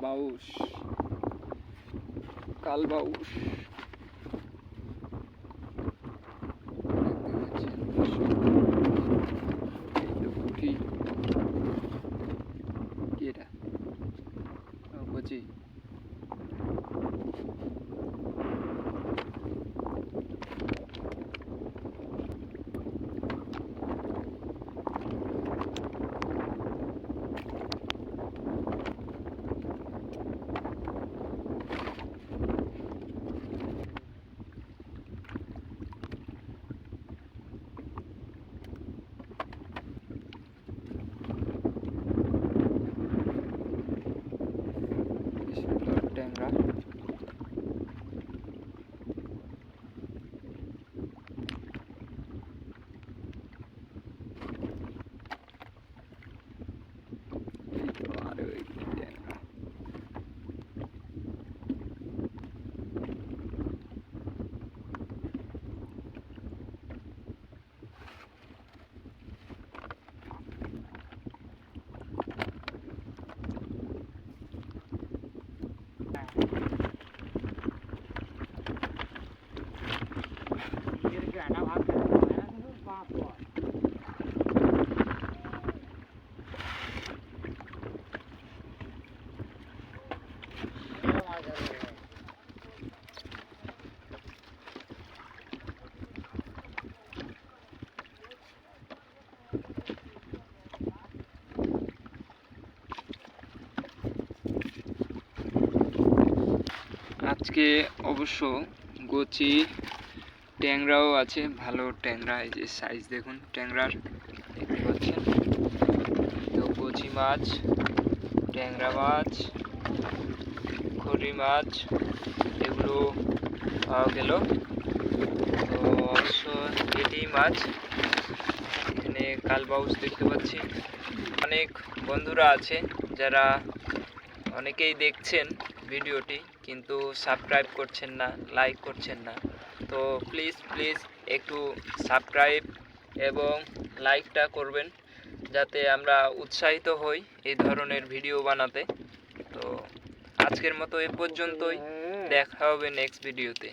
বাউস, কাল বাউস পুঁটি। কি এটা? কচি। ট্যাংরা। আজকে অবশ্য গোচি ট্যাংরাও আছে, ভালো ট্যাংরা। এই যে সাইজ দেখুন ট্যাংরার, দেখতে পাচ্ছেন তো। গোচি মাছ, ট্যাংরা মাছ, খড়ি মাছ এগুলো পাওয়া গেল। তো অবশ্য এটি মাছ। এখানে কালবাউস দেখতে পাচ্ছি। অনেক বন্ধুরা আছে যারা অনেকেই দেখছেন ভিডিওটি, কিন্তু সাবস্ক্রাইব করছেন না, লাইক করছেন না। তো প্লিজ একটু সাবস্ক্রাইব এবং লাইকটা করবেন, যাতে আমরা উৎসাহিত হই এই ধরনের ভিডিও বানাতে। তো আজকের মতো এ পর্যন্তই, দেখা হবে নেক্সট ভিডিওতে।